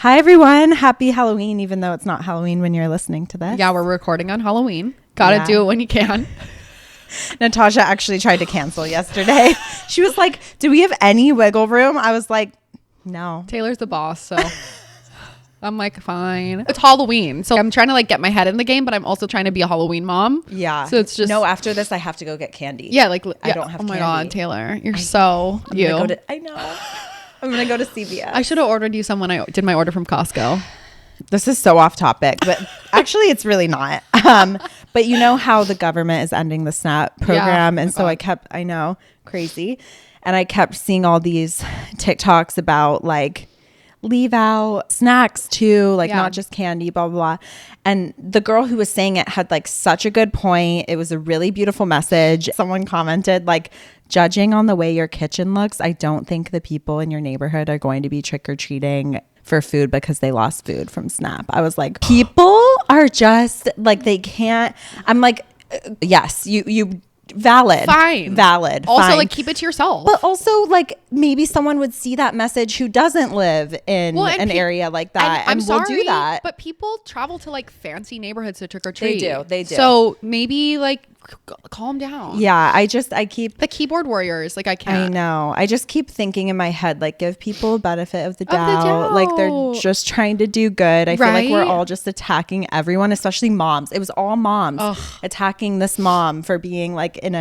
Hi, everyone. Happy Halloween, even though it's not Halloween when you're listening to this. Yeah, we're recording on Halloween. Gotta do it when you can. Natasha actually tried to cancel yesterday. She was like, do we have any wiggle room? I was like, no. Taylor's the boss, so I'm like, fine. It's Halloween, so I'm trying to like get my head in the game, but I'm also trying to be a Halloween mom. Yeah. So it's just... No, after this, I have to go get candy. Yeah, like... I don't have candy. Oh my God, Taylor. You're so you. I know. I'm going to go to CVS. I should have ordered you some when I did my order from Costco. This is so off topic, but actually it's really not. But you know how the government is ending the SNAP program. And so I know, crazy. And I kept seeing all these TikToks about like, leave out snacks too, like not just candy, blah, blah, blah. And the girl who was saying it had like such a good point. It was a really beautiful message. Someone commented like, judging on the way your kitchen looks, I don't think the people in your neighborhood are going to be trick-or-treating for food because they lost food from SNAP. I was like, people are just like, they can't. I'm like, yes, you valid. Also, fine. Like, keep it to yourself. But also, like, maybe someone would see that message who doesn't live in an area like that and will do that. But people travel to like fancy neighborhoods to trick or treat. They do. So maybe like calm down. Yeah, I keep the keyboard warriors. Like I can't. I know. I just keep thinking in my head, like, give people a benefit of the doubt. Like they're just trying to do good. I feel like we're all just attacking everyone, especially moms. It was all moms attacking this mom for being like in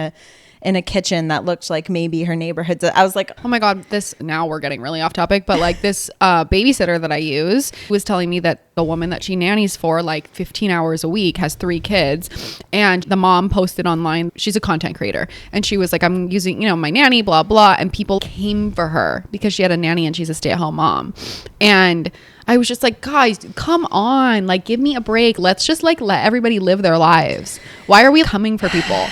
a kitchen that looked like maybe her neighborhood. I was like, oh my God, now we're getting really off topic, but like this babysitter that I use was telling me that the woman that she nannies for like 15 hours a week has 3 kids, and the mom posted online, she's a content creator, and she was like, I'm using, my nanny, blah, blah. And people came for her because she had a nanny and she's a stay-at-home mom. And I was just like, guys, come on, like, give me a break. Let's just like let everybody live their lives. Why are we coming for people?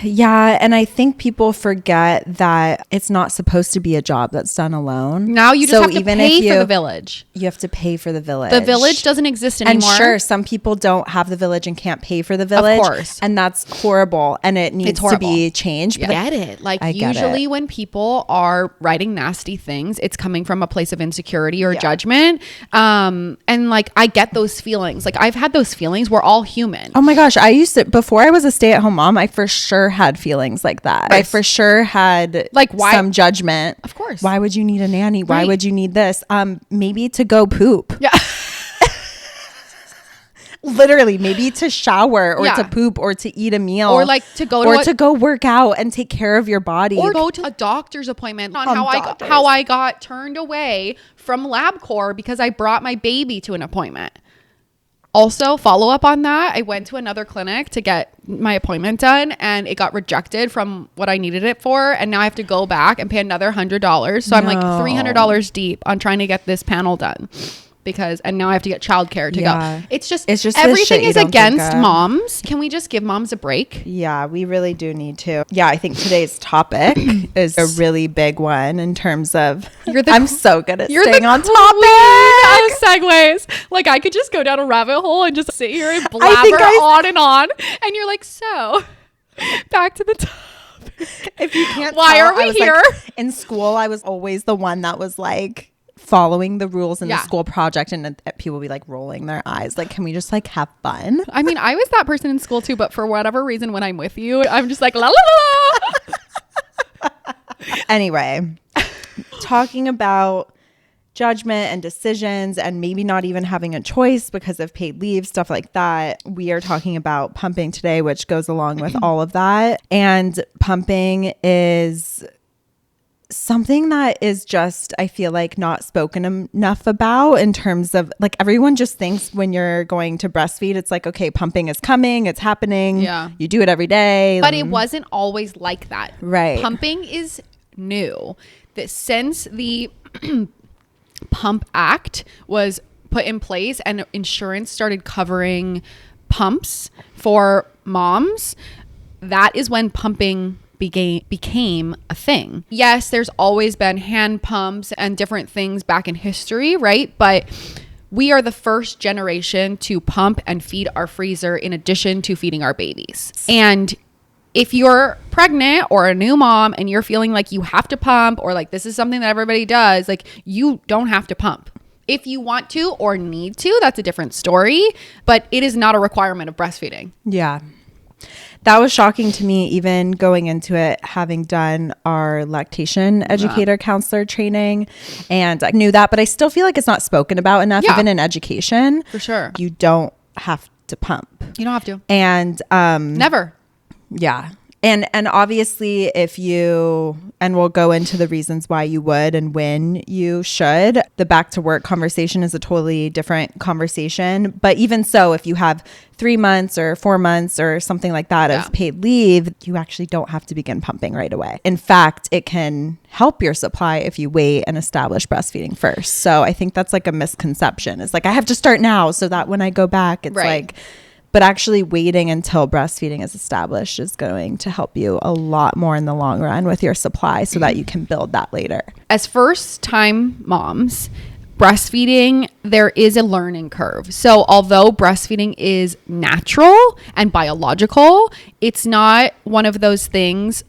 Yeah. And I think people forget that it's not supposed to be a job that's done alone. Now you just have to pay for the village. You have to pay for the village. The village doesn't exist anymore. And sure, some people don't have the village and can't pay for the village. Of course. And that's horrible. And it needs to be changed. Yeah. I get it. Like, usually when people are writing nasty things, it's coming from a place of insecurity or judgment. And like, I get those feelings. Like, I've had those feelings. We're all human. Oh my gosh. Before I was a stay-at-home mom, I for sure had feelings like that. I for sure had like some judgment. Of course. Why would you need a nanny? Why would you need this? Maybe to go poop. Yeah. Literally, maybe to shower or to poop or to eat a meal or like to go work out and take care of your body or go to a doctor's appointment on how I got turned away from LabCorp because I brought my baby to an appointment. Also, follow up on that, I went to another clinic to get my appointment done and it got rejected from what I needed it for, and now I have to go back and pay another $100. So I'm like $300 deep on trying to get this panel done. And now I have to get childcare to go. It's just everything is against moms. Can we just give moms a break? Yeah, we really do need to. Yeah, I think today's topic is a really big one in terms of I'm so good at staying on topic. Segues. Like, I could just go down a rabbit hole and just sit here and blabber on and on. And you're like, so back to the topic. If you can't why tell, are we here? Like, in school, I was always the one that was like following the rules in the school project, and people would be like rolling their eyes like, can we just like have fun? I mean, I was that person in school too, but for whatever reason when I'm with you, I'm just like la la la. Anyway, talking about judgment and decisions and maybe not even having a choice because of paid leave, stuff like that, we are talking about pumping today, which goes along with all of that. And pumping is something that is just, I feel like, not spoken enough about in terms of like, everyone just thinks when you're going to breastfeed, it's like, okay, pumping is coming, it's happening. Yeah. You do it every day. But it wasn't always like that. Right. Pumping is new. That since the Pump Act was put in place and insurance started covering pumps for moms, that is when pumping became a thing. Yes, there's always been hand pumps and different things back in history, right? But we are the first generation to pump and feed our freezer in addition to feeding our babies. And if you're pregnant or a new mom and you're feeling like you have to pump or like this is something that everybody does, like, you don't have to pump. If you want to or need to, that's a different story, but it is not a requirement of breastfeeding. Yeah. That was shocking to me, even going into it, having done our lactation educator counselor training. And I knew that, but I still feel like it's not spoken about enough, even in education. For sure. You don't have to pump. You don't have to. And never. Yeah. And obviously if you, and we'll go into the reasons why you would and when you should, the back to work conversation is a totally different conversation. But even so, if you have 3 months or 4 months or something like that of paid leave, you actually don't have to begin pumping right away. In fact, it can help your supply if you wait and establish breastfeeding first. So I think that's like a misconception. It's like, I have to start now so that when I go back, it's like... But actually waiting until breastfeeding is established is going to help you a lot more in the long run with your supply so that you can build that later. As first time moms, breastfeeding, there is a learning curve. So although breastfeeding is natural and biological, it's not one of those things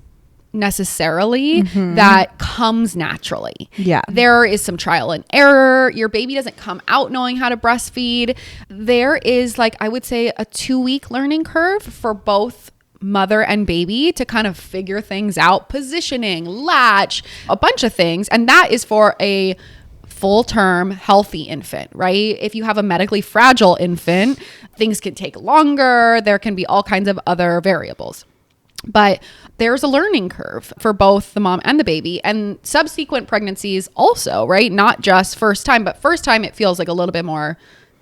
necessarily that comes naturally. Yeah. There is some trial and error. Your baby doesn't come out knowing how to breastfeed. There is, like, I would say a 2-week learning curve for both mother and baby to kind of figure things out, positioning, latch, a bunch of things. And that is for a full-term healthy infant, right? If you have a medically fragile infant, things can take longer. There can be all kinds of other variables. But there's a learning curve for both the mom and the baby, and subsequent pregnancies also, right? Not just first time, but first time it feels like a little bit more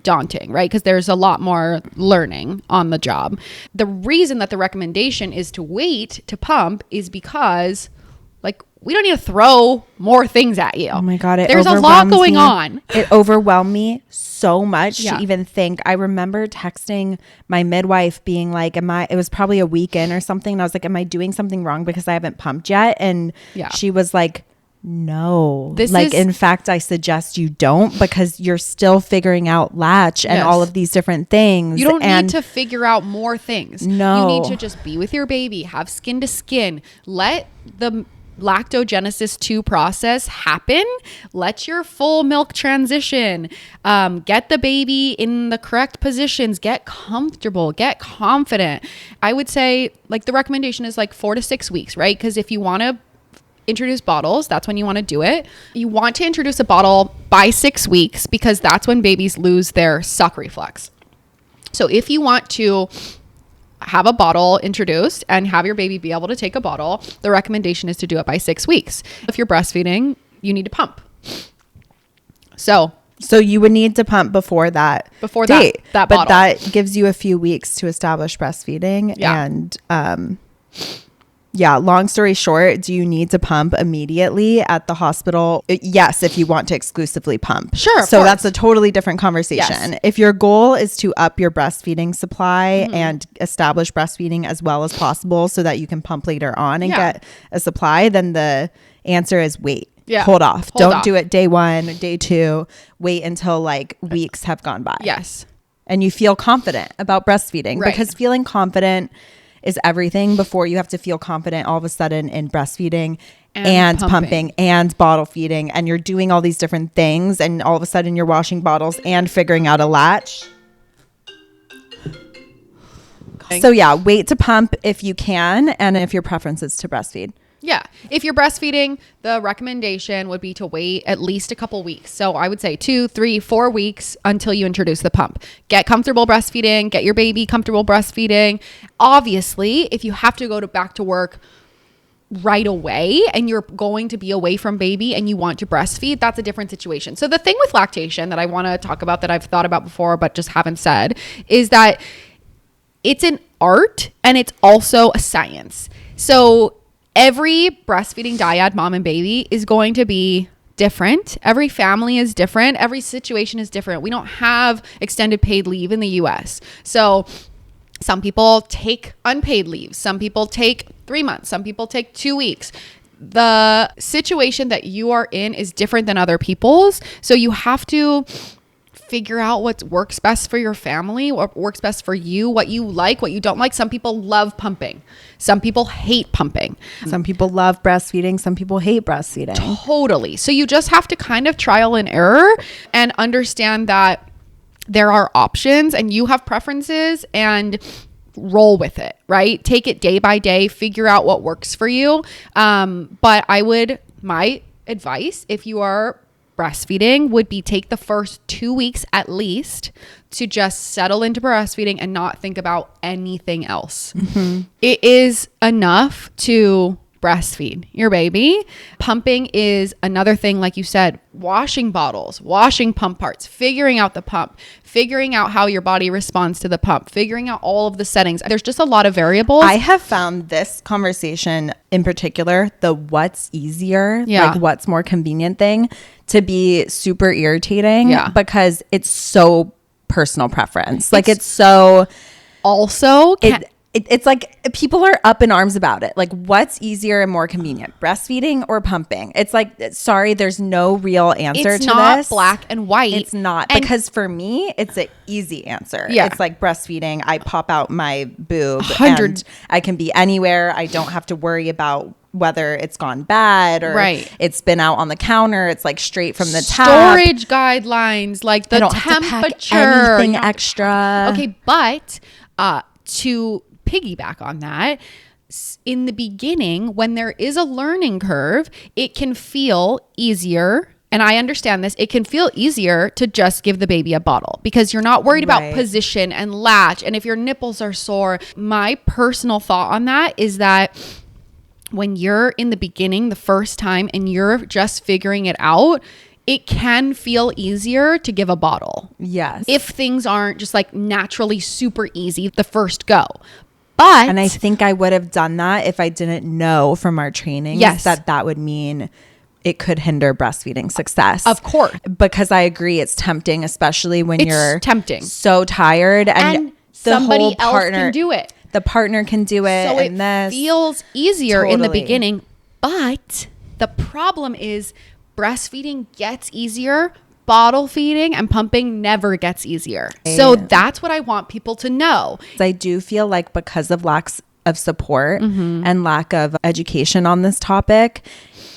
daunting, right? Because there's a lot more learning on the job. The reason that the recommendation is to wait to pump is because, like, we don't need to throw more things at you. Oh my God. There's a lot going on. It overwhelmed me so much Yeah. to even think. I remember texting my midwife being like, it was probably a weekend or something. And I was like, am I doing something wrong because I haven't pumped yet? And she was like, no, in fact, I suggest you don't, because you're still figuring out latch and all of these different things. You don't need to figure out more things. No. You need to just be with your baby, have skin to skin, let the lactogenesis 2 process happen. Let your full milk transition, get the baby in the correct positions, get comfortable, get confident. I would say, like, the recommendation is like 4 to 6 weeks, right? Because if you want to introduce bottles, that's when you want to do it. You want to introduce a bottle by 6 weeks because that's when babies lose their suck reflex. So if you want to have a bottle introduced and have your baby be able to take a bottle, the recommendation is to do it by 6 weeks. If you're breastfeeding, you need to pump. So you would need to pump before that date, that bottle. But that gives you a few weeks to establish breastfeeding. Yeah. And long story short, do you need to pump immediately at the hospital? Yes, if you want to exclusively pump. Sure. So that's a totally different conversation. Yes. If your goal is to up your breastfeeding supply and establish breastfeeding as well as possible so that you can pump later on and get a supply, then the answer is wait. Yeah. Hold off. Don't do it day 1, day 2. Wait until like weeks have gone by. Yes. And you feel confident about breastfeeding, because feeling confident is everything before you have to feel confident all of a sudden in breastfeeding and pumping and bottle feeding, and you're doing all these different things, and all of a sudden you're washing bottles and figuring out a latch. So wait to pump if you can, and if your preference is to breastfeed. Yeah. If you're breastfeeding, the recommendation would be to wait at least a couple weeks. So I would say 2, 3, 4 weeks until you introduce the pump. Get comfortable breastfeeding, get your baby comfortable breastfeeding. Obviously, if you have to go back to work right away and you're going to be away from baby and you want to breastfeed, that's a different situation. So the thing with lactation that I want to talk about, that I've thought about before but just haven't said, is that it's an art and it's also a science. So every breastfeeding dyad, mom and baby, is going to be different. Every family is different. Every situation is different. We don't have extended paid leave in the US. So some people take unpaid leave. Some people take 3 months. Some people take 2 weeks. The situation that you are in is different than other people's. So you have to figure out what works best for your family, what works best for you, what you like, what you don't like. Some people love pumping. Some people hate pumping. Some people love breastfeeding. Some people hate breastfeeding. Totally. So you just have to kind of trial and error and understand that there are options and you have preferences, and roll with it, right? Take it day by day, figure out what works for you. But my advice, if you are breastfeeding, would be take the first 2 weeks at least to just settle into breastfeeding and not think about anything else. Mm-hmm. It is enough to breastfeed your baby. Pumping is another thing, like you said, washing bottles, washing pump parts, figuring out the pump, figuring out how your body responds to the pump, figuring out all of the settings. There's just a lot of variables. I have found this conversation in particular, the what's easier, like what's more convenient thing, to be super irritating because it's so personal preference. Like it's so also it's like people are up in arms about it. Like, what's easier and more convenient, breastfeeding or pumping? It's like, sorry, there's no real answer to this. It's not black and white. It's not. Because for me, it's an easy answer. Yeah. It's like breastfeeding. I pop out my boob and I can be anywhere. I don't have to worry about whether it's gone bad or it's been out on the counter. It's like straight from the tap. Storage guidelines, like the temperature. Anything extra. Okay, but to piggyback on that, in the beginning, when there is a learning curve, it can feel easier. And I understand this. It can feel easier to just give the baby a bottle because you're not worried about position and latch. And if your nipples are sore, my personal thought on that is that when you're in the beginning, the first time, and you're just figuring it out, it can feel easier to give a bottle. Yes. If things aren't just like naturally super easy the first go. But, and I think I would have done that if I didn't know from our training that would mean it could hinder breastfeeding success. Of course. Because I agree, it's tempting, especially when you're tempting, so tired and somebody else can do it. The partner can do it. So it feels easier in the beginning. But the problem is breastfeeding gets easier. Bottle feeding and pumping never gets easier. So that's what I want people to know. I do feel like because of lack of support and lack of education on this topic,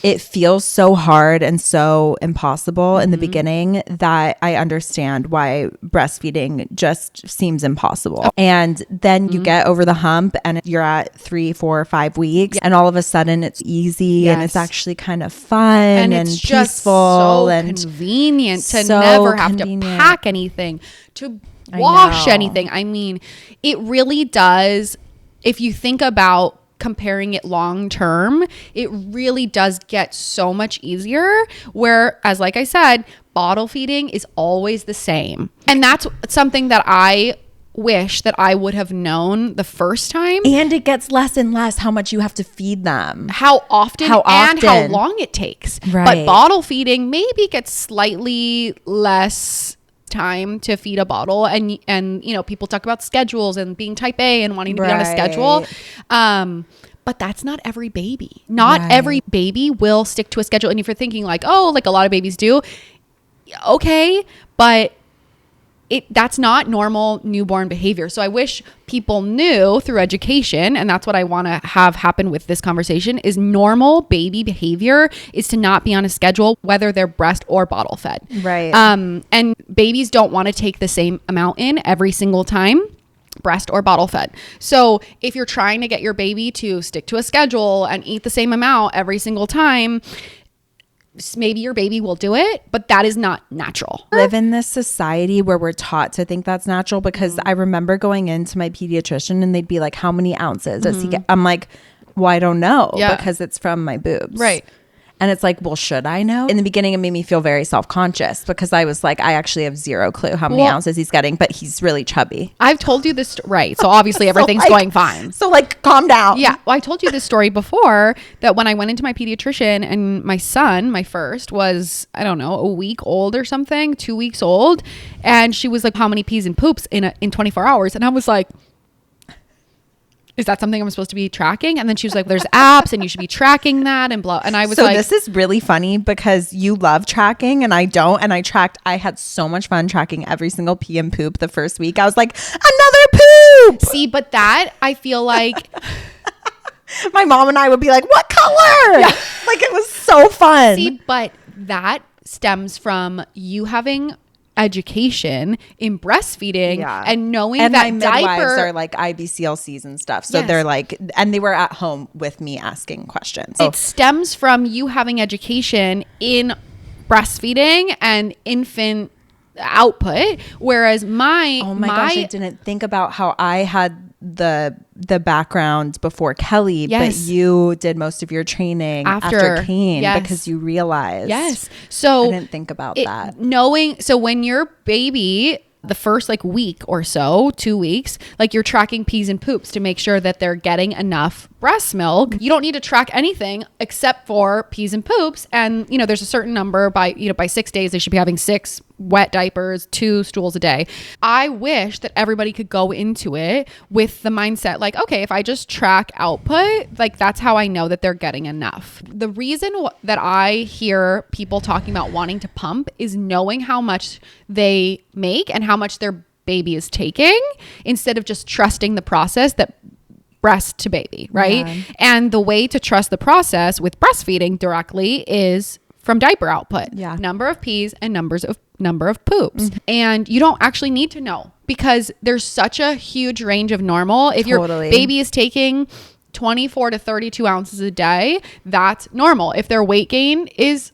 it feels so hard and so impossible in the beginning that I understand why breastfeeding just seems impossible. And then you get over the hump and you're at 3, 4, 5 weeks and all of a sudden it's easy and it's actually kind of fun and it's peaceful just so and convenient to never have to pack anything, to wash anything. I mean, it really does. If you think about comparing it long term, it really does get so much easier. Whereas, like I said, bottle feeding is always the same. And that's something that I wish that I would have known the first time. And it gets less and less how much you have to feed them. How often and how long it takes. But bottle feeding maybe gets slightly less time to feed a bottle, and you know, people talk about schedules and being type A and wanting to be on a schedule, but that's not every baby. Every baby will stick to a schedule. And if you're thinking like, oh, like a lot of babies do, okay, but that's not normal newborn behavior. So I wish people knew through education, and that's what I want to have happen with this conversation, is normal baby behavior is to not be on a schedule, whether they're breast or bottle fed. Right. And babies don't want to take the same amount in every single time, breast or bottle fed. So if you're trying to get your baby to stick to a schedule and eat the same amount every single time, maybe your baby will do it, but that is not natural. Live in this society where we're taught to think that's natural, because I remember going into my pediatrician and they'd be like, how many ounces does he get? I'm like, well, I don't know, because it's from my boobs. Right. And it's like, well, should I know? In the beginning, it made me feel very self-conscious because I was like, I actually have zero clue how many ounces he's getting, but he's really chubby. I've told you this, right? So obviously everything's going fine. So like, calm down. Yeah. Well, I told you this story before, that when I went into my pediatrician and my son, my first, was, I don't know, a week old or something, 2 weeks old. And she was like, how many pees and poops in 24 hours? And I was like, is that something I'm supposed to be tracking? And then she was like, there's apps and you should be tracking that and blah. And I was like, this is really funny because you love tracking and I don't. And I had so much fun tracking every single pee and poop the first week. I was like, another poop. See, but that I feel like my mom and I would be like, what color? Yeah. Like it was so fun. See, but that stems from you having education in breastfeeding and knowing and that my midwives are like IBCLCs and stuff. So they're like, and they were at home with me asking questions. It stems from you having education in breastfeeding and infant output. Whereas my gosh, I didn't think about how I had the background before Kelly, but you did most of your training after Kane because you realized. So I didn't think about that. So when your baby, the first like week or so, 2 weeks, like you're tracking pees and poops to make sure that they're getting enough breast milk. You don't need to track anything except for pees and poops. And, you know, there's a certain number by 6 days, they should be having 6 wet diapers, 2 stools a day. I wish that everybody could go into it with the mindset like, okay, if I just track output, like that's how I know that they're getting enough. The reason that I hear people talking about wanting to pump is knowing how much they make and how much their baby is taking instead of just trusting the process that breast to baby, right? Yeah. And the way to trust the process with breastfeeding directly is from diaper output, number of pees and number of poops. Mm-hmm. And you don't actually need to know because there's such a huge range of normal. If your baby is taking 24 to 32 ounces a day, that's normal. If their weight gain is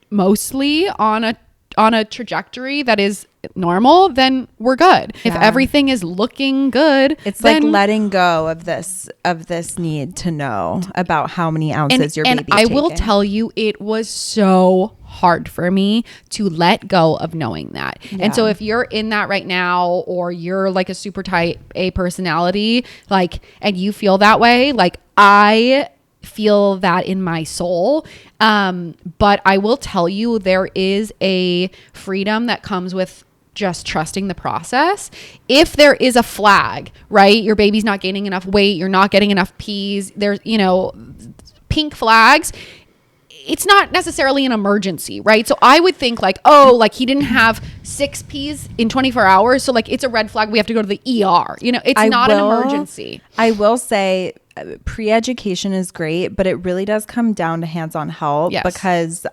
mostly on a trajectory that is normal, then we're good. If everything is looking good, it's like letting go of this need to know about how many ounces your baby's taking. And I will tell you, it was so hard for me to let go of knowing that. And so if you're in that right now, or you're like a super type A personality, like, and you feel that way, like I feel that in my soul. But I will tell you, there is a freedom that comes with just trusting the process. If there is a flag, right? Your baby's not gaining enough weight, you're not getting enough pees, there's, pink flags. It's not necessarily an emergency, right? So I would think like, oh, like he didn't have 6 pees in 24 hours. So like it's a red flag. We have to go to the ER. It's not an emergency. I will say pre-education is great, but it really does come down to hands-on help because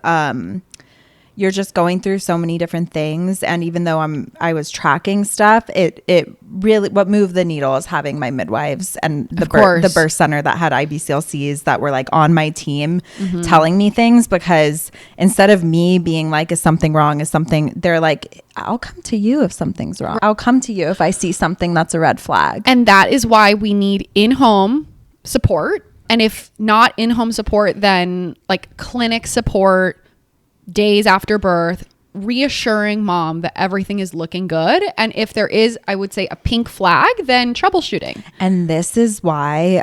you're just going through so many different things. And even though I was tracking stuff, it really, what moved the needle is having my midwives and the birth center that had IBCLCs that were like on my team telling me things, because instead of me being like, is something wrong? They're like, I'll come to you if something's wrong. I'll come to you if I see something that's a red flag. And that is why we need in-home support. And if not in-home support, then like clinic support, days after birth, reassuring mom that everything is looking good. And if there is, I would say, a pink flag, then troubleshooting. And this is why,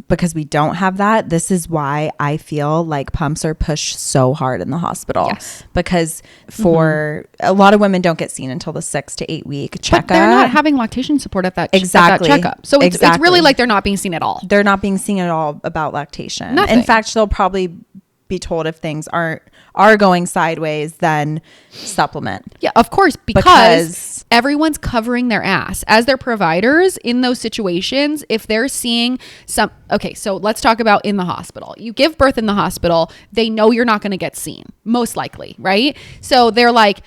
because we don't have that, this is why I feel like pumps are pushed so hard in the hospital. Yes. Because for a lot of women don't get seen until the 6 to 8 week checkup. But they're not having lactation support at that checkup. So it's really like they're not being seen at all. They're not being seen at all about lactation. Nothing. In fact, they'll probably be told if things are going sideways, then supplement. Yeah, of course, because everyone's covering their ass as their providers in those situations. If they're seeing so let's talk about in the hospital. You give birth in the hospital, they know you're not going to get seen, most likely, right? So they're like,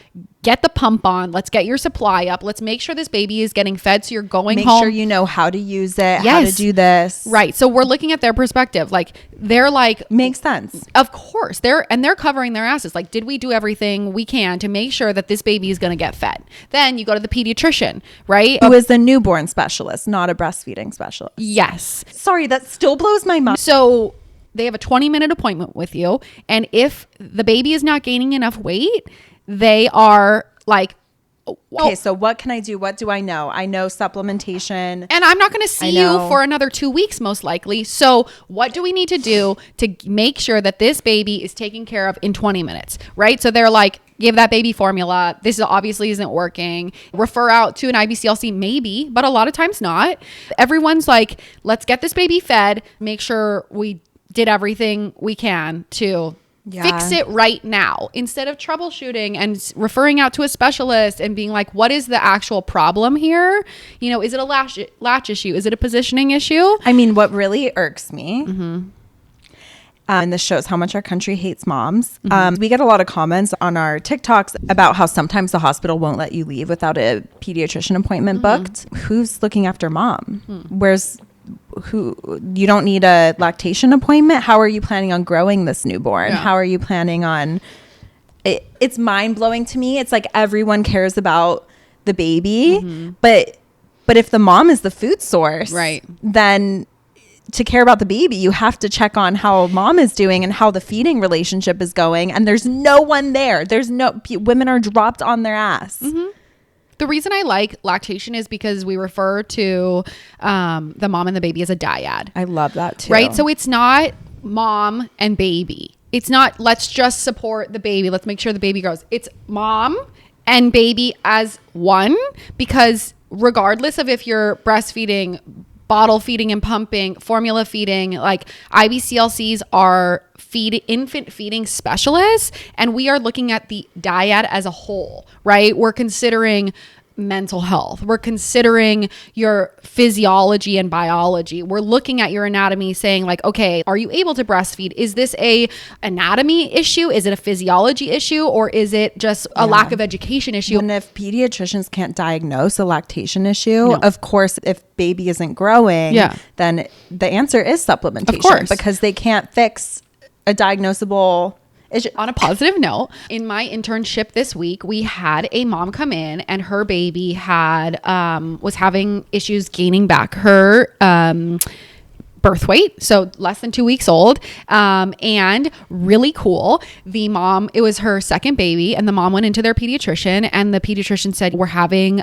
get the pump on. Let's get your supply up. Let's make sure this baby is getting fed. So you're going home. Make sure you know how to use it, how to do this. Right. So we're looking at their perspective. Like they're like, makes sense. Of course. They're covering their asses. Like, did we do everything we can to make sure that this baby is going to get fed? Then you go to the pediatrician, right? Who is a newborn specialist, not a breastfeeding specialist. Yes. Sorry, that still blows my mind. So they have a 20-minute appointment with you. And if the baby is not gaining enough weight, they are like, okay, so what can I do? What do I know? I know supplementation. And I'm not going to see you for another 2 weeks, most likely. So what do we need to do to make sure that this baby is taken care of in 20 minutes, right? So they're like, give that baby formula. This obviously isn't working. Refer out to an IBCLC, maybe, but a lot of times not. Everyone's like, let's get this baby fed, make sure we did everything we can to fix it right now, instead of troubleshooting and referring out to a specialist and being like, what is the actual problem here? You know, is it a latch issue? Is it a positioning issue? I mean, what really irks me, and this shows how much our country hates moms. We get a lot of comments on our TikToks about how sometimes the hospital won't let you leave without a pediatrician appointment booked. Who's looking after mom? You don't need a lactation appointment? How are you planning on growing this newborn? How are you planning on it's mind-blowing to me. It's like everyone cares about the baby, but if the mom is the food source, right, then to care about the baby, you have to check on how mom is doing and how the feeding relationship is going, and there's no one there. Women are dropped on their ass. The reason I like lactation is because we refer to the mom and the baby as a dyad. I love that too. Right? So it's not mom and baby. It's not, let's just support the baby. Let's make sure the baby grows. It's mom and baby as one, because regardless of if you're breastfeeding, bottle feeding and pumping, formula feeding, like IBCLCs are infant feeding specialists, and we are looking at the dyad as a whole, right? We're considering mental health. We're considering your physiology and biology. We're looking at your anatomy saying like, okay, are you able to breastfeed? Is this a anatomy issue? Is it a physiology issue? Or is it just a lack of education issue? And if pediatricians can't diagnose a lactation issue, of course, if baby isn't growing, then the answer is supplementation, of course, because they can't fix a diagnosable. On a positive note, in my internship this week, we had a mom come in and her baby was having issues gaining back her birth weight, so less than 2 weeks old, and really cool. The mom, it was her second baby, and the mom went into their pediatrician, and the pediatrician said, we're having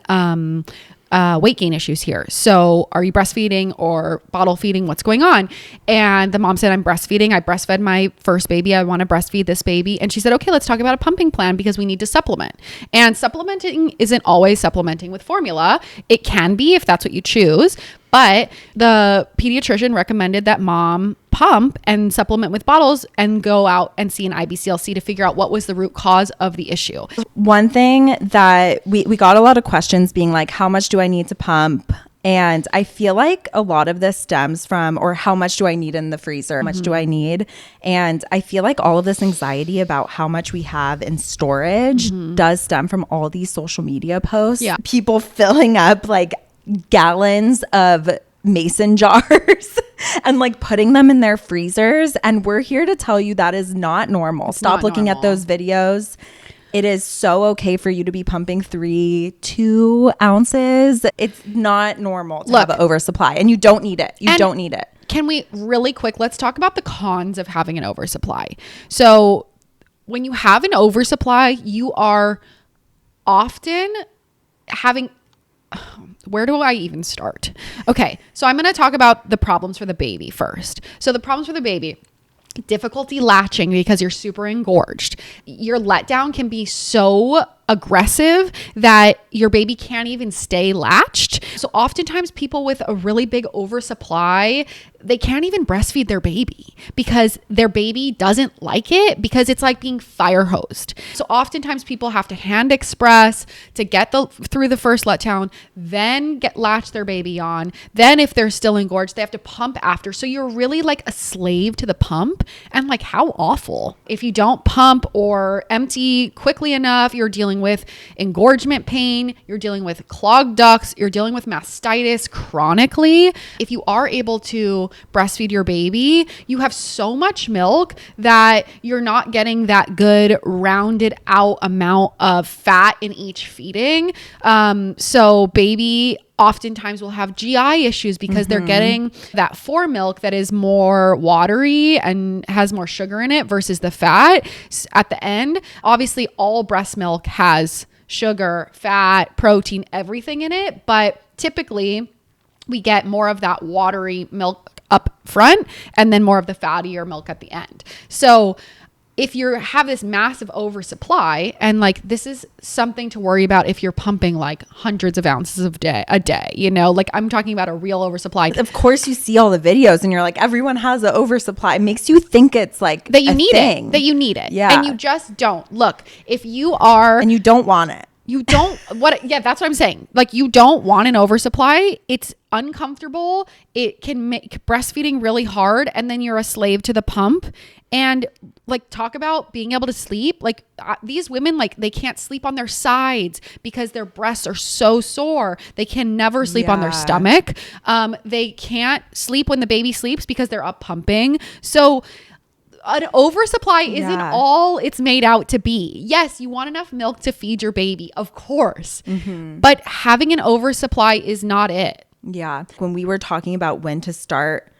weight gain issues here. So are you breastfeeding or bottle feeding? What's going on? And the mom said, I'm breastfeeding. I breastfed my first baby. I want to breastfeed this baby. And she said, okay, let's talk about a pumping plan because we need to supplement. And supplementing isn't always supplementing with formula. It can be if that's what you choose. But the pediatrician recommended that mom pump and supplement with bottles and go out and see an IBCLC to figure out what was the root cause of the issue. One thing that we got a lot of questions being like, how much do I need to pump? And I feel like a lot of this stems from, or how much do I need in the freezer? How much do I need? And I feel like all of this anxiety about how much we have in storage does stem from all these social media posts. Yeah. People filling up like gallons of mason jars and like putting them in their freezers, and we're here to tell you that is not normal. Stop looking at those videos. It is so okay for you to be pumping 2 ounces. It's not normal to have an oversupply, and you don't need it. You don't need it. Can we really quick, let's talk about the cons of having an oversupply. So when you have an oversupply, you are often having, where do I even start? Okay, so I'm going to talk about the problems for the baby first. So the problems for the baby: difficulty latching because you're super engorged. Your letdown can be so aggressive that your baby can't even stay latched. So oftentimes people with a really big oversupply, they can't even breastfeed their baby because their baby doesn't like it, because it's like being fire hosed. So oftentimes people have to hand express to get through the first letdown, then latch their baby on. Then if they're still engorged, they have to pump after. So you're really like a slave to the pump, and like how awful. If you don't pump or empty quickly enough, you're dealing with engorgement pain, you're dealing with clogged ducts, you're dealing with mastitis chronically. If you are able to breastfeed your baby, you have so much milk that you're not getting that good rounded out amount of fat in each feeding. So baby oftentimes will have GI issues because they're getting that fore milk that is more watery and has more sugar in it versus the fat at the end. Obviously, all breast milk has sugar, fat, protein, everything in it, but typically we get more of that watery milk up front and then more of the fattier milk at the end. So if you have this massive oversupply, and like this is something to worry about if you're pumping like hundreds of ounces a day, you know, like I'm talking about a real oversupply. Of course you see all the videos and you're like, everyone has an oversupply. It makes you think it's like that you need thing. it, that you need it. Yeah. And you just don't. Look, if you are, and you don't want it. You don't yeah, that's what I'm saying. Like you don't want an oversupply. It's uncomfortable. It can make breastfeeding really hard, and then you're a slave to the pump. And like talk about being able to sleep. Like these women, like they can't sleep on their sides because their breasts are so sore. They can never sleep on their stomach. They can't sleep when the baby sleeps because they're up pumping. So an oversupply isn't all it's made out to be. Yes, you want enough milk to feed your baby, of course. But having an oversupply is not it. Yeah. When we were talking about when to start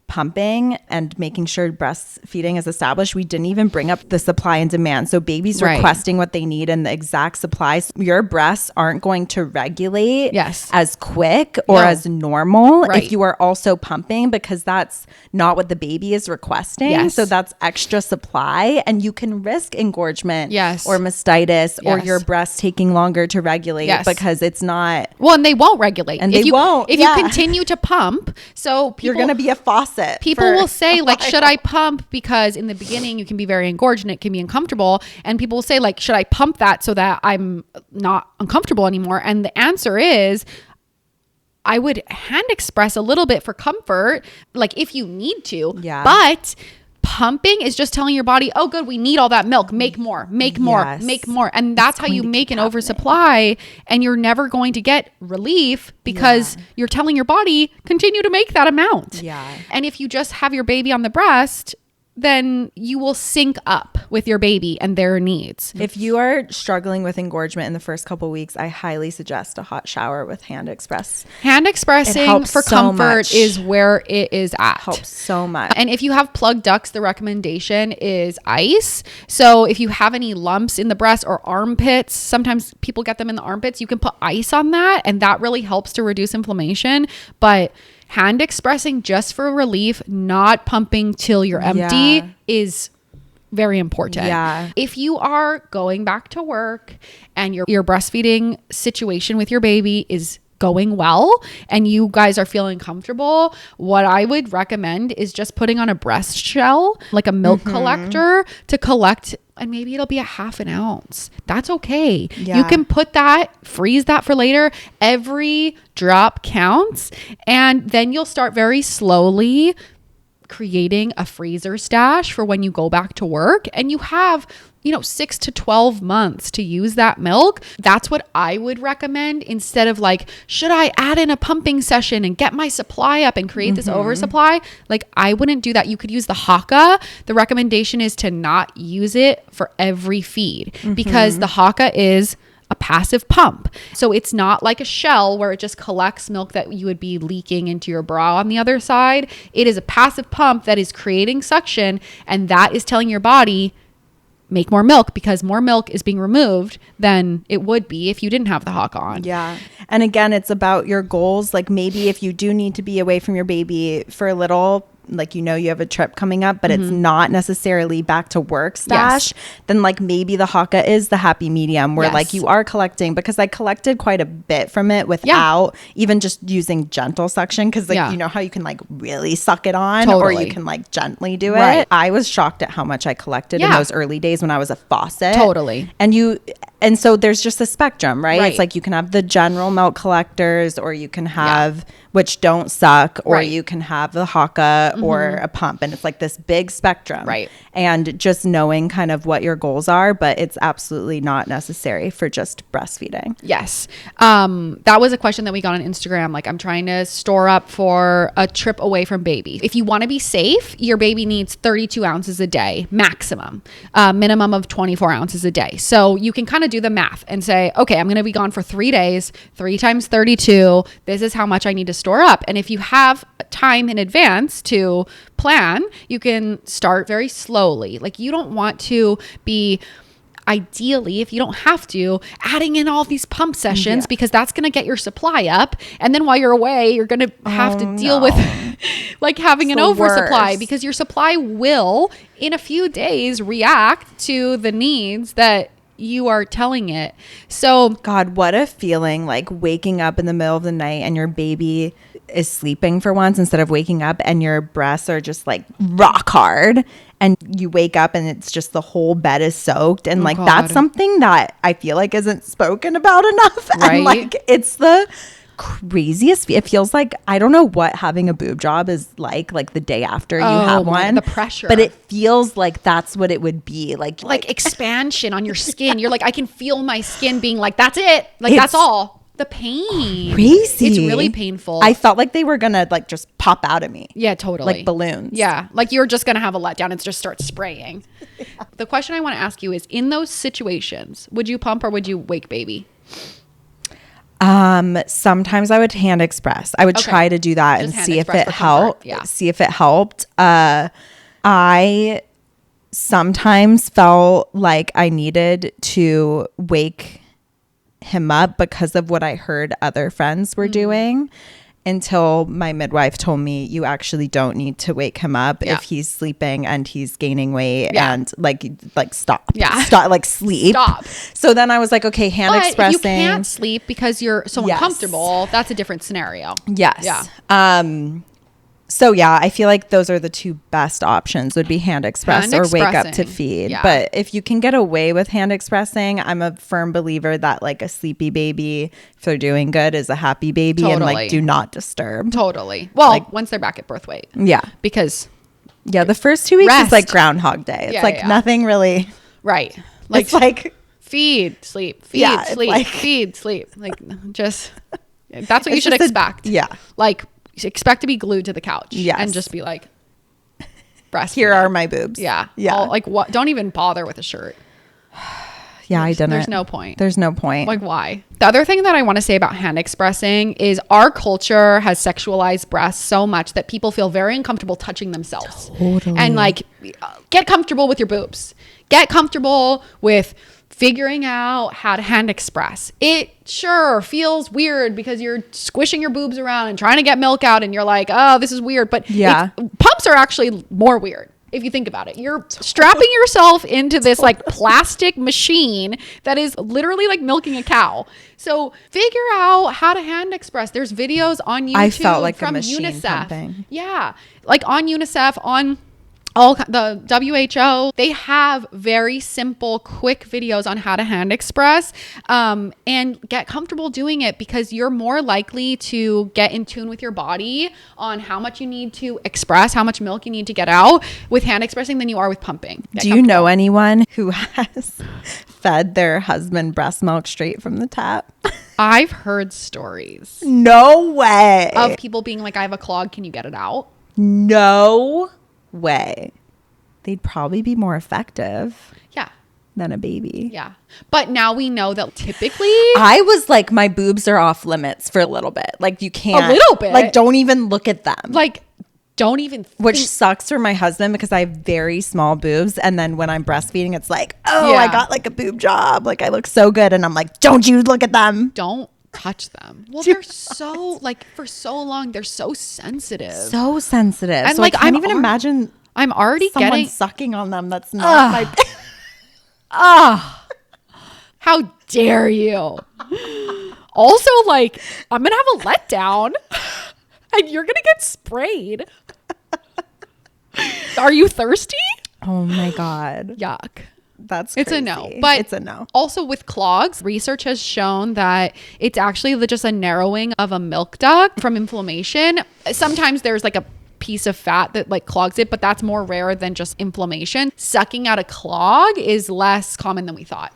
pumping and making sure breastfeeding is established, we didn't even bring up the supply and demand. So babies requesting what they need and the exact supplies, your breasts aren't going to regulate as quick or as normal if you are also pumping, because that's not what the baby is requesting. So that's extra supply, and you can risk engorgement or mastitis or your breast taking longer to regulate because it's not. Well, and they won't regulate. And they won't. If you continue to pump, so people, you're going to be a faucet. People will say like, should I pump? Because in the beginning you can be very engorged and it can be uncomfortable. And people will say like, should I pump that so that I'm not uncomfortable anymore? And the answer is, I would hand express a little bit for comfort, like if you need to. But pumping is just telling your body, oh good, we need all that milk, make more, make more, make more. And that's how you make an oversupply, and you're never going to get relief because you're telling your body, continue to make that amount. And if you just have your baby on the breast, then you will sync up with your baby and their needs. If you are struggling with engorgement in the first couple of weeks, I highly suggest a hot shower with Hand Express. Hand expressing for comfort is where it is at. Helps so much. And if you have plugged ducts, the recommendation is ice. So if you have any lumps in the breast or armpits, sometimes people get them in the armpits, you can put ice on that, and that really helps to reduce inflammation. But hand expressing just for relief, not pumping till you're empty, is very important. If you are going back to work and your breastfeeding situation with your baby is going well and you guys are feeling comfortable, what I would recommend is just putting on a breast shell, like a milk collector, to collect, and maybe it'll be a half an ounce. That's okay. You can put that, freeze that for later. Every drop counts. And then you'll start very slowly creating a freezer stash for when you go back to work, and you have 6 to 12 months to use that milk. That's what I would recommend, instead of like, should I add in a pumping session and get my supply up and create this oversupply? Like, I wouldn't do that. You could use the Haka. The recommendation is to not use it for every feed, because the Haka is a passive pump. So it's not like a shell where it just collects milk that you would be leaking into your bra on the other side. It is a passive pump that is creating suction, and that is telling your body, make more milk, because more milk is being removed than it would be if you didn't have the Hawk on. And again, it's about your goals. Like maybe if you do need to be away from your baby for a little, like you have a trip coming up, but it's not necessarily back to work stash, then like maybe the Haka is the happy medium where like you are collecting, because I collected quite a bit from it without even just using gentle suction, because like you know how you can like really suck it on or you can like gently do it. I was shocked at how much I collected in those early days when I was a faucet. And so there's just a spectrum, right? It's like you can have the general milk collectors, or you can have which don't suck, or you can have the Haka or a pump, and it's like this big spectrum. And just knowing kind of what your goals are, but it's absolutely not necessary for just breastfeeding. That was a question that we got on Instagram. Like, I'm trying to store up for a trip away from baby. If you want to be safe, your baby needs 32 ounces a day maximum, minimum of 24 ounces a day. So you can kind of do the math and say, okay, I'm going to be gone for 3 days, 3 times 32. This is how much I need to store up. And if you have time in advance to plan, you can start very slowly. Like, you don't want to be, ideally, if you don't have to, adding in all these pump sessions because that's going to get your supply up. And then while you're away, you're going to have to deal with like having an oversupply because your supply will in a few days react to the needs that you are telling it. So God, what a feeling, like waking up in the middle of the night and your baby is sleeping for once instead of waking up and your breasts are just like rock hard and you wake up and it's just the whole bed is soaked. And like, that's something that I feel like isn't spoken about enough. Right. And like, it's the craziest. It feels like, I don't know what having a boob job is like the day after you have one, the pressure, but it feels like that's what it would be like expansion on your skin. You're like, I can feel my skin being like, that's it. Like, that's all. The pain. Crazy. It's really painful. I felt like they were gonna like just pop out of me. Yeah, totally. Like balloons. Yeah. Like you're just gonna have a letdown and just start spraying. Yeah. The question I want to ask you is, in those situations, would you pump or would you wake baby? Sometimes I would hand express. I would try to do that and see if it helped. Yeah. See if it helped. I sometimes felt like I needed to wake him up because of what I heard other friends were doing, until my midwife told me you actually don't need to wake him up if he's sleeping and he's gaining weight and like stop like sleep. So then I was like, okay, hand expressing. If you can't sleep because you're so uncomfortable, that's a different scenario. Yes. Yeah. So yeah, I feel like those are the two best options, would be hand express or wake up to feed. Yeah. But if you can get away with hand expressing, I'm a firm believer that like a sleepy baby, if they're doing good, is a happy baby. And like, do not disturb. Totally. Well, like, once they're back at birth weight. Yeah. Because the first 2 weeks is like Groundhog Day. It's nothing really. Right. Like, it's like feed, sleep, feed, sleep, like, feed, sleep. Like just, that's what you should expect. Like, expect to be glued to the couch and just be like, breastfeed. Here are my boobs. Yeah. Like, what? Don't even bother with a shirt. I didn't. There's no point. Like, why? The other thing that I want to say about hand expressing is our culture has sexualized breasts so much that people feel very uncomfortable touching themselves. Totally. And like, get comfortable with your boobs. Get comfortable with figuring out how to hand express. It sure feels weird because you're squishing your boobs around and trying to get milk out and you're like, oh, this is weird. But pumps are actually more weird. If you think about it, you're strapping yourself into this like plastic machine that is literally like milking a cow. So figure out how to hand express. There's videos on YouTube. I felt like from a machine UNICEF. pumping. Yeah. Like on UNICEF, on all the WHO, they have very simple, quick videos on how to hand express, and get comfortable doing it, because you're more likely to get in tune with your body on how much you need to express, how much milk you need to get out with hand expressing than you are with pumping. Do you know anyone who has fed their husband breast milk straight from the tap? I've heard stories. No way. Of people being like, I have a clog, can you get it out? No way. They'd probably be more effective than a baby. Yeah. But now we know that typically I was like, my boobs are off limits for a little bit. Like, you can't. A little bit. Like, don't even look at them. Like, don't even Which sucks for my husband because I have very small boobs. And then when I'm breastfeeding, it's like, oh, I got like a boob job. Like, I look so good. And I'm like, don't you look at them. Don't touch them. Well, they're so like, for so long, they're so sensitive. And so like, I can't even imagine I'm already someone getting sucking on them. That's not my how dare you? Also, like, I'm gonna have a letdown and you're gonna get sprayed. Are you thirsty? Oh my God. Yuck. That's crazy. It's a no. But it's a no. Also with clogs, research has shown that it's actually just a narrowing of a milk duct from inflammation. Sometimes there's like a piece of fat that like clogs it, but that's more rare than just inflammation. Sucking out a clog is less common than we thought.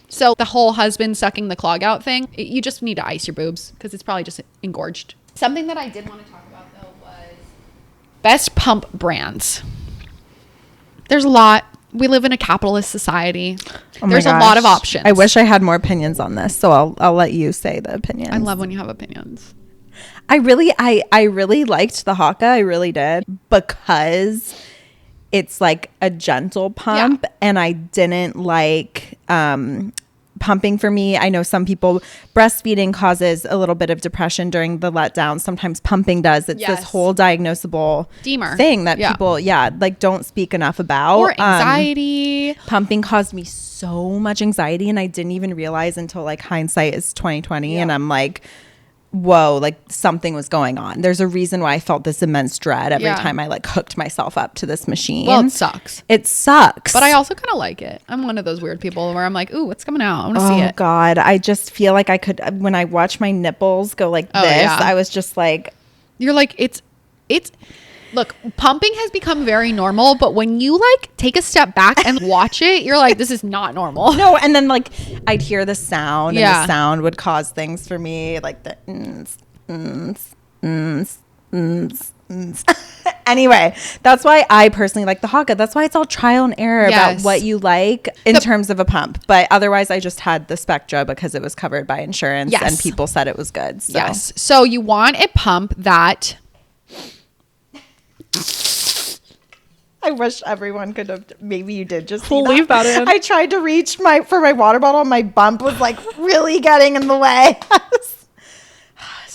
So the whole husband sucking the clog out thing, you just need to ice your boobs because it's probably just engorged. Something that I did want to talk about though was best pump brands. There's a lot. We live in a capitalist society. There's a lot of options. I wish I had more opinions on this, so I'll let you say the opinions. I love when you have opinions. I really liked the Haka. I really did, because it's like a gentle pump, and I didn't like pumping for me. I know some people, breastfeeding causes a little bit of depression during the letdown. Sometimes pumping does. It's this whole diagnosable thing that people, like don't speak enough about. Or anxiety. Pumping caused me so much anxiety, and I didn't even realize until like hindsight is 2020. And I'm like, whoa, like something was going on. There's a reason why I felt this immense dread every time I like hooked myself up to this machine. Well, it sucks. It sucks. But I also kind of like it. I'm one of those weird people where I'm like, ooh, what's coming out? I want to see it. Oh God. I just feel like I could, when I watch my nipples go like this, I was just like. You're like, it's, look, pumping has become very normal, but when you like take a step back and watch it, you're like, this is not normal. No, and then like I'd hear the sound, and the sound would cause things for me, like the Anyway, that's why I personally like the Haaga. That's why it's all trial and error about what you like in terms of a pump. But otherwise, I just had the Spectra because it was covered by insurance and people said it was good. So. Yes. So you want a pump that... I wish everyone could have. Maybe you did just. We'll leave that in. I tried to reach for my water bottle. My bump was like really getting in the way.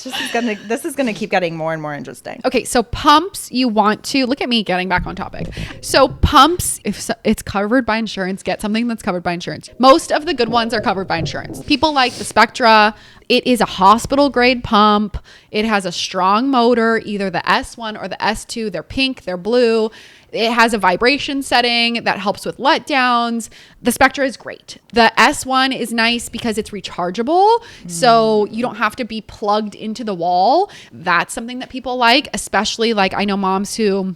This is gonna keep getting more and more interesting. Okay, so pumps, you want to look at me getting back on topic. So pumps, if it's covered by insurance, get something that's covered by insurance. Most of the good ones are covered by insurance. People like the Spectra. It is a hospital grade pump. It has a strong motor, either the S1 or the S2. They're pink, they're blue. It has a vibration setting that helps with letdowns. The Spectra is great. The S1 is nice because it's rechargeable. So you don't have to be plugged into the wall. That's something that people like, especially like I know moms who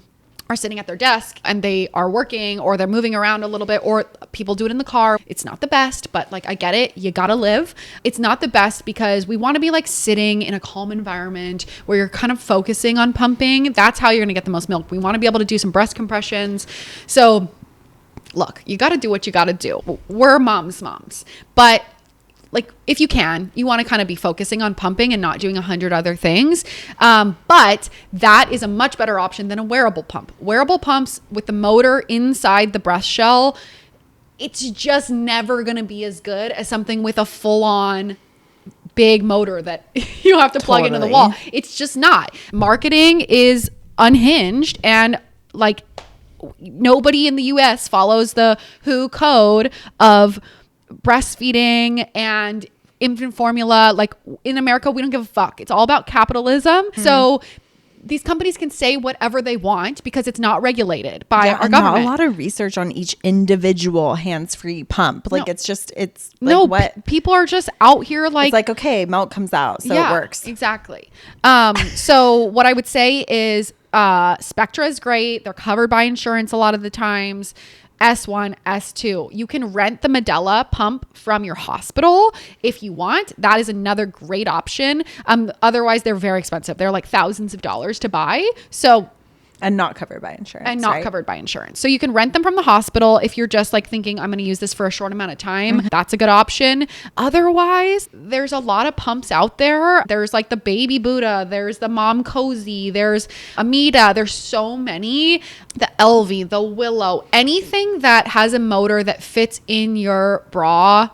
are sitting at their desk and they are working or they're moving around a little bit, or people do it in the car. It's not the best, but like I get it. You gotta live. It's not the best because we want to be like sitting in a calm environment where you're kind of focusing on pumping. That's how you're gonna get the most milk. We want to be able to do some breast compressions. So look, you gotta do what you gotta do. We're moms, but like if you can, you want to kind of be focusing on pumping and not doing 100 other things. But that is a much better option than a wearable pump. Wearable pumps with the motor inside the breast shell, it's just never going to be as good as something with a full-on big motor that you have to plug into the wall. It's just not. Marketing is unhinged, and like nobody in the US follows the WHO code of breastfeeding and infant formula. Like in America, we don't give a fuck. It's all about capitalism. So these companies can say whatever they want because it's not regulated by our government. Not a lot of research on each individual hands-free pump. Like it's like people are just out here like it's like, okay, milk comes out, so it works. Exactly. So what I would say is Spectra is great. They're covered by insurance a lot of the times. S1, S2. You can rent the Medela pump from your hospital if you want. That is another great option. Otherwise, they're very expensive. They're like thousands of dollars to buy. And not covered by insurance. Covered by insurance. So you can rent them from the hospital if you're just like thinking, I'm going to use this for a short amount of time. That's a good option. Otherwise, there's a lot of pumps out there. There's like the Baby Buddha. There's the Mom Cozy. There's Amida. There's so many. The Elvie, the Willow, anything that has a motor that fits in your bra.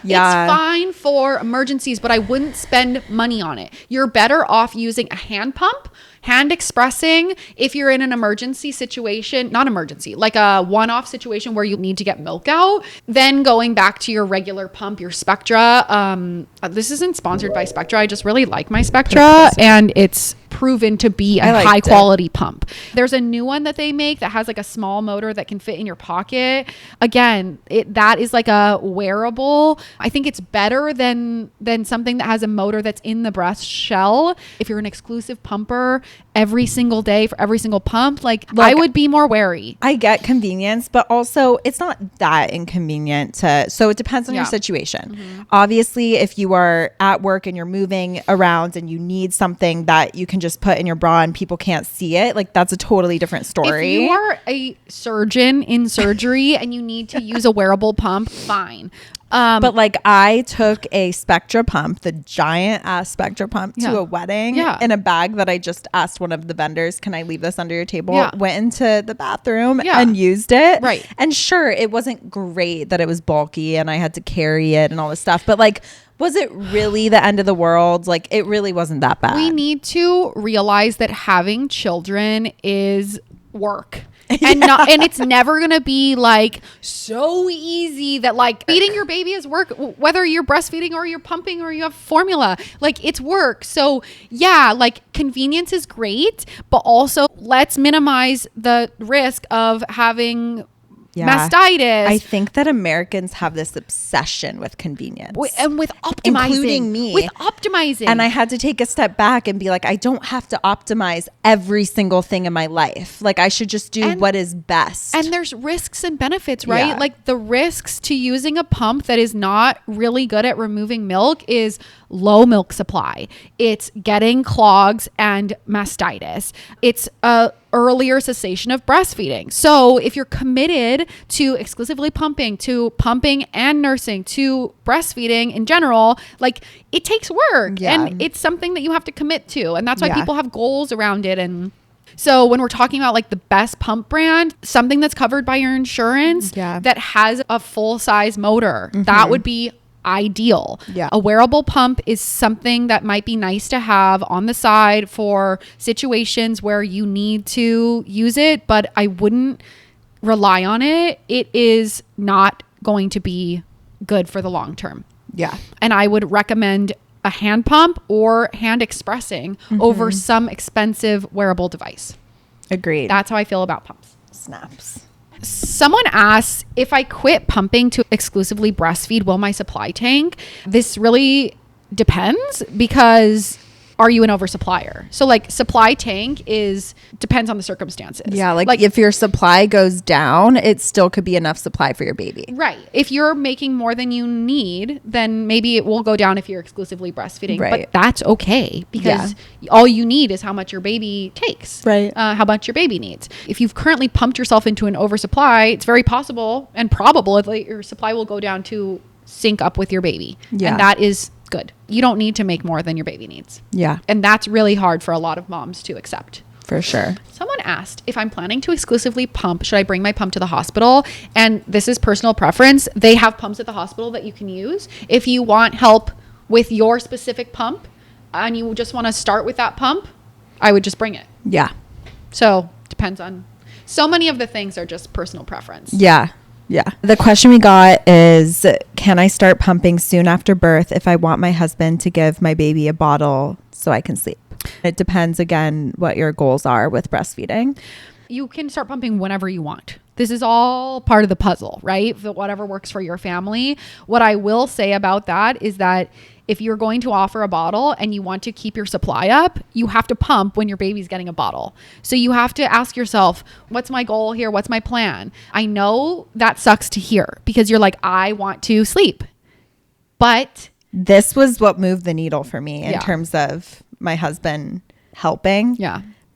Yeah. It's fine for emergencies, but I wouldn't spend money on it. You're better off using a hand pump, hand expressing if you're in an emergency situation, not emergency, like a one-off situation where you need to get milk out, then going back to your regular pump, your Spectra. This isn't sponsored by Spectra. I just really like my Spectra, and it's proven to be a high quality pump. There's a new one that they make that has like a small motor that can fit in your pocket. Again, that is like a wearable. I think it's better than something that has a motor that's in the breast shell. If you're an exclusive pumper every single day for every single pump, I would be more wary. I get convenience, but also it's not that inconvenient so it depends on your situation. Obviously, if you are at work and you're moving around and you need something that you can just put in your bra and people can't see it, like that's a totally different story. If you are a surgeon in surgery and you need to use a wearable pump, fine. But like I took a Spectra pump, the giant ass Spectra pump to a wedding in a bag that I just asked one of the vendors, can I leave this under your table? Went into the bathroom and used it. Right. And sure, it wasn't great that it was bulky and I had to carry it and all this stuff. But like, was it really the end of the world? Like, it really wasn't that bad. We need to realize that having children is work. And and it's never gonna be like so easy that like feeding your baby is work, whether you're breastfeeding or you're pumping or you have formula, like it's work. So yeah, like convenience is great, but also let's minimize the risk of having mastitis. I think that Americans have this obsession with convenience and with optimizing, including me. With optimizing. And I had to take a step back and be like, I don't have to optimize every single thing in my life. Like I should just do what is best. And there's risks and benefits, right? Like the risks to using a pump that is not really good at removing milk is low milk supply. It's getting clogs and mastitis. It's a earlier cessation of breastfeeding. So if you're committed to exclusively pumping and nursing, to breastfeeding in general, like it takes work and it's something that you have to commit to. And that's why people have goals around it. And so when we're talking about like the best pump brand, something that's covered by your insurance that has a full size motor, that would be ideal. A wearable pump is something that might be nice to have on the side for situations where you need to use it, but I wouldn't rely on it. It is not going to be good for the long term. And I would recommend a hand pump or hand expressing over some expensive wearable device. Agreed. That's how I feel about pumps. Snaps. Someone asks, if I quit pumping to exclusively breastfeed, will my supply tank? This really depends, because are you an oversupplier? So like supply tank depends on the circumstances. Yeah. Like if your supply goes down, it still could be enough supply for your baby. Right. If you're making more than you need, then maybe it will go down if you're exclusively breastfeeding. But that's okay, because all you need is how much your baby takes. Right. How much your baby needs. If you've currently pumped yourself into an oversupply, it's very possible and probable that your supply will go down to sync up with your baby. And that is good. You don't need to make more than your baby needs. And that's really hard for a lot of moms to accept. For sure. Someone asked, if I'm planning to exclusively pump, should I bring my pump to the hospital? And this is personal preference. They have pumps at the hospital that you can use. If you want help with your specific pump and you just want to start with that pump, I would just bring it. So depends on, so many of the things are just personal preference. The question we got is, can I start pumping soon after birth if I want my husband to give my baby a bottle so I can sleep? It depends, again, what your goals are with breastfeeding. You can start pumping whenever you want. This is all part of the puzzle, right? Whatever works for your family. What I will say about that is that if you're going to offer a bottle and you want to keep your supply up, you have to pump when your baby's getting a bottle. So you have to ask yourself, what's my goal here? What's my plan? I know that sucks to hear, because you're like, I want to sleep. But this was what moved the needle for me in terms of my husband helping.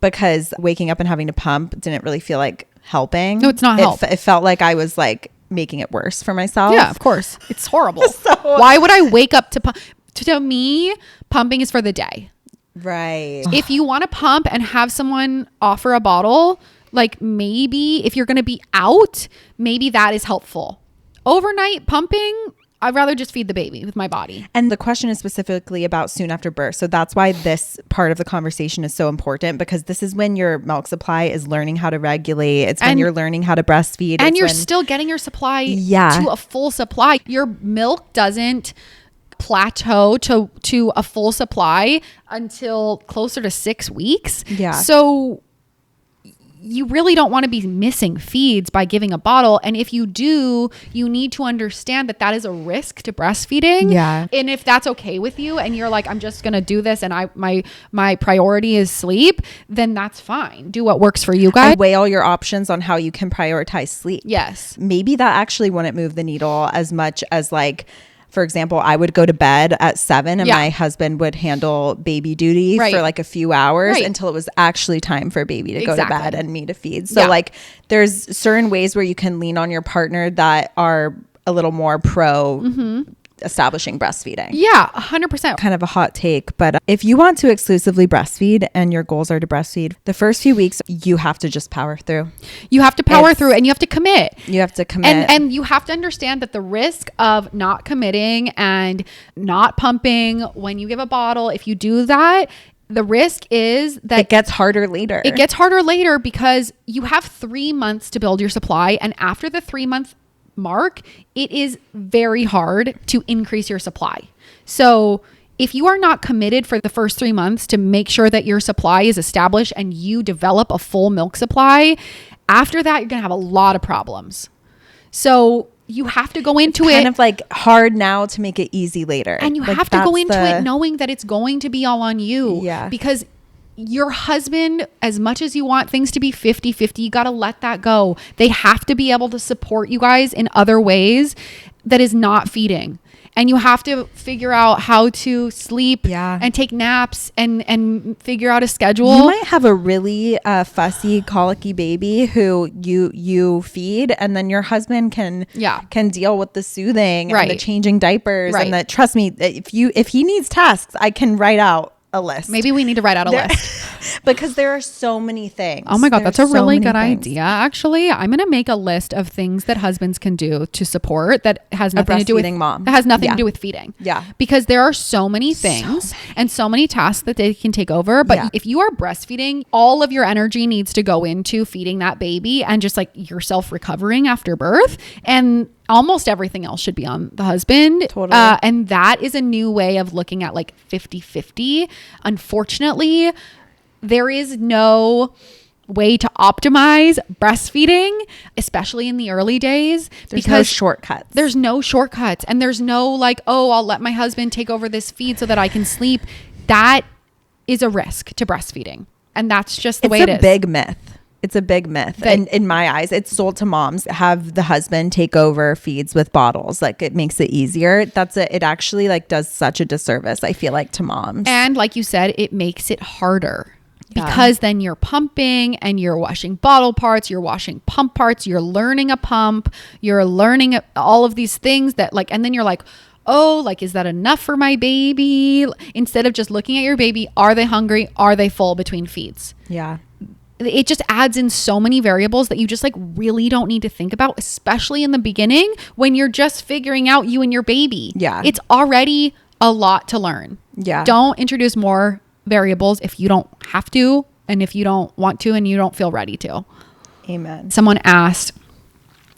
Because waking up and having to pump didn't really feel like helping. No, it's not help. It felt like I was like making it worse for myself. Yeah, of course. It's horrible. Why would I wake up to pump? To me, pumping is for the day. Right. If you want to pump and have someone offer a bottle, like maybe if you're going to be out, maybe that is helpful. Overnight pumping, I'd rather just feed the baby with my body. And the question is specifically about soon after birth. So that's why this part of the conversation is so important, because this is when your milk supply is learning how to regulate. It's when you're learning how to breastfeed. And you're still getting your supply to a full supply. Your milk doesn't plateau to a full supply until closer to 6 weeks. So you really don't want to be missing feeds by giving a bottle. And if you do, you need to understand that that is a risk to breastfeeding. And if that's okay with you and you're like, I'm just going to do this and my priority is sleep, then that's fine. Do what works for you guys. And weigh all your options on how you can prioritize sleep. Maybe that actually wouldn't move the needle as much as like, for example, I would go to bed at 7 and my husband would handle baby duty for like a few hours until it was actually time for baby to go to bed and me to feed. So like there's certain ways where you can lean on your partner that are a little more pro establishing breastfeeding. Yeah, 100%. Kind of a hot take, but if you want to exclusively breastfeed and your goals are to breastfeed, the first few weeks you have to just power through. You have to power through, and you have to commit. You have to commit. And you have to understand that the risk of not committing and not pumping when you give a bottle, if you do that, the risk is that it gets harder later. It gets harder later because you have 3 months to build your supply. And after the 3-month mark, it is very hard to increase your supply. So if you are not committed for the first 3 months to make sure that your supply is established and you develop a full milk supply, after that, you're going to have a lot of problems. So you have to go into it kind of like hard now to make it easy later. And you like have to go into it knowing that it's going to be all on you. Yeah. Because your husband, as much as you want things to be 50-50, you got to let that go. They have to be able to support you guys in other ways that is not feeding. And you have to figure out how to sleep and take naps and figure out a schedule. You might have a really fussy, colicky baby who you feed, and then your husband can deal with the soothing and the changing diapers. And that, trust me, if he needs tasks, I can write out a list. Maybe we need to write out a list because there are so many things. Oh my God, that's a really good idea. Actually, I'm going to make a list of things that husbands can do to support that has nothing to do with mom. That has nothing to do with feeding. Yeah. Because there are so many things and so many tasks that they can take over. But if you are breastfeeding, all of your energy needs to go into feeding that baby and just like yourself recovering after birth, and almost everything else should be on the husband. Totally. And that is a new way of looking at like 50-50. Unfortunately, there is no way to optimize breastfeeding, especially in the early days. There's no shortcuts. There's no shortcuts. And there's no like, oh, I'll let my husband take over this feed so that I can sleep. That is a risk to breastfeeding. And that's just the way it is. It's a big myth. It's a big myth. And in my eyes, it's sold to moms. Have the husband take over feeds with bottles. Like it makes it easier. It actually like does such a disservice, I feel like, to moms. And like you said, it makes it harder. Because then you're pumping and you're washing bottle parts, you're washing pump parts, you're learning a pump, you're learning all of these things that like, and then you're like, oh, like, is that enough for my baby? Instead of just looking at your baby, are they hungry? Are they full between feeds? Yeah. It just adds in so many variables that you just like really don't need to think about, especially in the beginning when you're just figuring out you and your baby. Yeah. It's already a lot to learn. Yeah. Don't introduce more variables if you don't have to, and if you don't want to, and you don't feel ready to. Amen. Someone asked,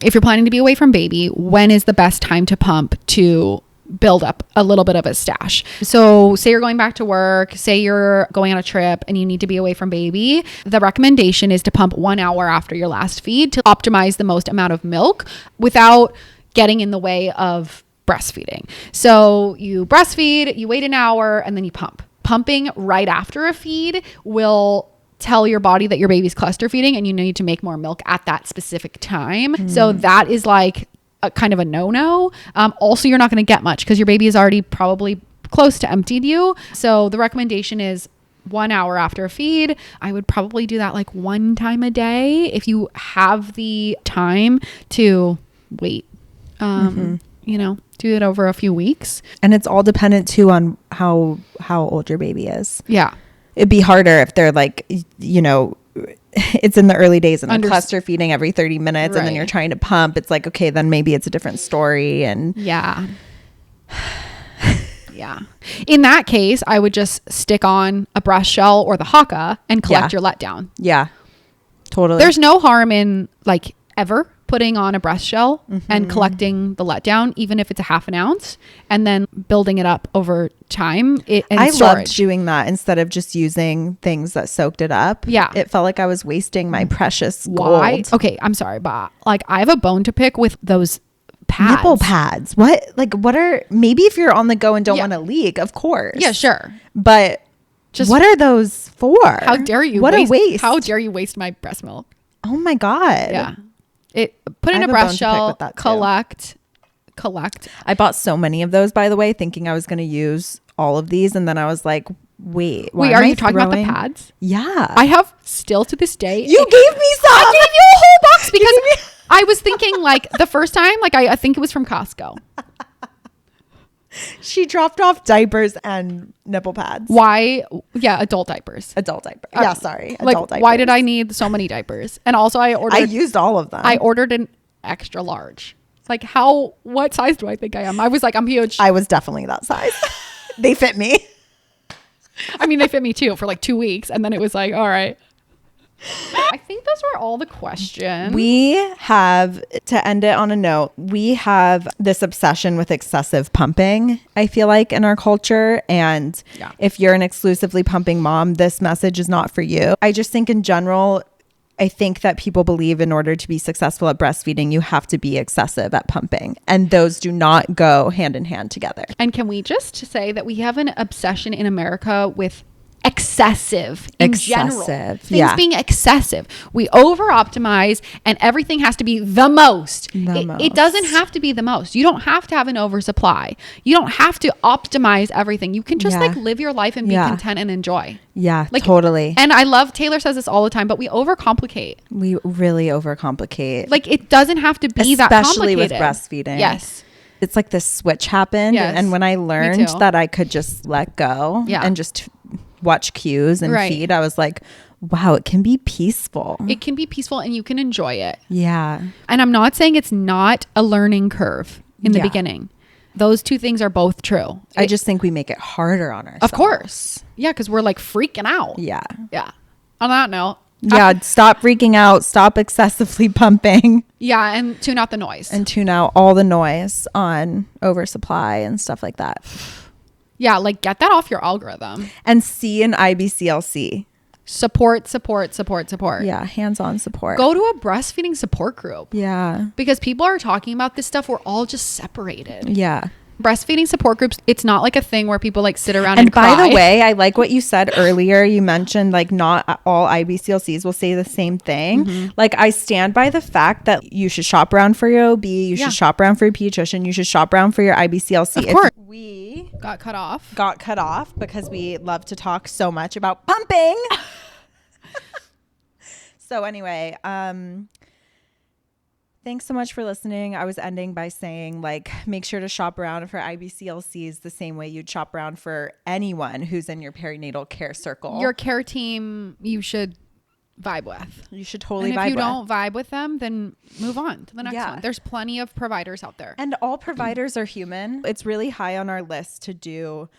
if you're planning to be away from baby, when is the best time to pump to build up a little bit of a stash? So say you're going back to work, say you're going on a trip and you need to be away from baby. The recommendation is to pump 1 hour after your last feed to optimize the most amount of milk without getting in the way of breastfeeding. So you breastfeed, you wait an hour, and then you pump. Pumping right after a feed will tell your body that your baby's cluster feeding and you need to make more milk at that specific time. So that is like a kind of a no-no. Also, you're not going to get much because your baby is already probably close to emptied you. So the recommendation is 1 hour after a feed. I would probably do that like 1 time a day if you have the time to wait. You know, do it over a few weeks. And it's all dependent too on how old your baby is. Yeah. It'd be harder if they're like, you know, it's in the early days and they're cluster feeding every 30 minutes and then you're trying to pump. It's like, okay, then maybe it's a different story. And yeah. In that case, I would just stick on a breast shell or the Haka and collect your letdown. Yeah, totally. There's no harm in like ever putting on a breast shell and collecting the letdown, even if it's a half an ounce, and then building it up over time. I loved doing that instead of just using things that soaked it up. Yeah. It felt like I was wasting my precious Why? gold. Okay, I'm sorry, but like I have a bone to pick with those pads. Nipple pads. What are, maybe if you're on the go and don't want to leak, of course. Yeah, sure. But just what are those for? How dare you? What a waste. How dare you waste my breast milk? Oh my God. Yeah. Put in a breast shell, collect. I bought so many of those, by the way, thinking I was going to use all of these. And then I was like, wait, are you talking about the pads? Yeah. I have still to this day. You gave me some. I gave you a whole box sucks because I was thinking like the first time, like I think it was from Costco. She dropped off diapers and nipple pads. Why? Yeah, adult diapers. Adult diapers. Yeah, sorry. Like, Adult diapers. why did I need so many diapers? And also I used all of them. I ordered an extra large. Like what size do I think I am? I was like, I'm huge. I was definitely that size. They fit me. I mean, they fit me too for like 2 weeks. And then it was like, all right. I think those were all the questions. We have, to end it on a note, we have this obsession with excessive pumping, I feel like, in our culture. And if you're an exclusively pumping mom, this message is not for you. I just think in general, I think that people believe in order to be successful at breastfeeding, you have to be excessive at pumping. And those do not go hand in hand together. And can we just say that we have an obsession in America with excessive in general. Things being excessive. We over optimize and everything has to be the most. It doesn't have to be the most. You don't have to have an oversupply. You don't have to optimize everything. You can just like live your life and be content and enjoy. Yeah, like, totally. And I love, Taylor says this all the time, but we overcomplicate. We really overcomplicate. Like it doesn't have to be that complicated. Especially with breastfeeding. Yes. It's like this switch happened. Yes. And when I learned that I could just let go and just watch cues and feed, I was like, wow, it can be peaceful. It can be peaceful and you can enjoy it. Yeah. And I'm not saying it's not a learning curve in the beginning. Those two things are both true. I just think we make it harder on ourselves. Of course. Yeah, because we're like freaking out. Yeah. Yeah. On that note. Yeah, stop freaking out. Stop excessively pumping. Yeah, and tune out the noise. And tune out all the noise on oversupply and stuff like that. Yeah, like get that off your algorithm. And see an IBCLC. Support. Yeah, hands-on support. Go to a breastfeeding support group. Yeah. Because people are talking about this stuff. We're all just separated. Yeah. Breastfeeding support groups, it's not like a thing where people like sit around and cry. By the way, I like what you said earlier. You mentioned like not all IBCLCs will say the same thing. Mm-hmm. Like I stand by the fact that you should shop around for your OB, you should shop around for your pediatrician, you should shop around for your IBCLC. Of course. We got cut off because we love to talk so much about pumping. So anyway, thanks so much for listening. I was ending by saying, like, make sure to shop around for IBCLCs the same way you'd shop around for anyone who's in your perinatal care circle. Your care team, you should vibe with. You should totally vibe with. And if you don't vibe with them, then move on to the next one. There's plenty of providers out there. And all providers are human. It's really high on our list to do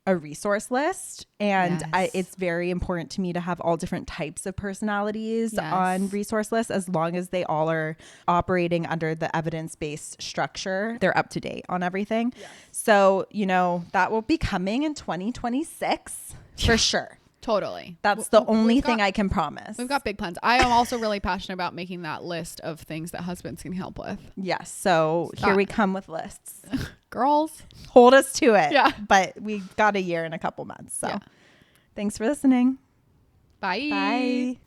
a resource list, and it's very important to me to have all different types of personalities on resource lists, as long as they all are operating under the evidence-based structure. They're up to date on everything. So that will be coming in 2026 for sure. Totally. That's the only thing I can promise. We've got big plans. I am also really passionate about making that list of things that husbands can help with. Yes. So here we come with lists. Girls, hold us to it. Yeah. But we've got a year and a couple months. So thanks for listening. Bye. Bye.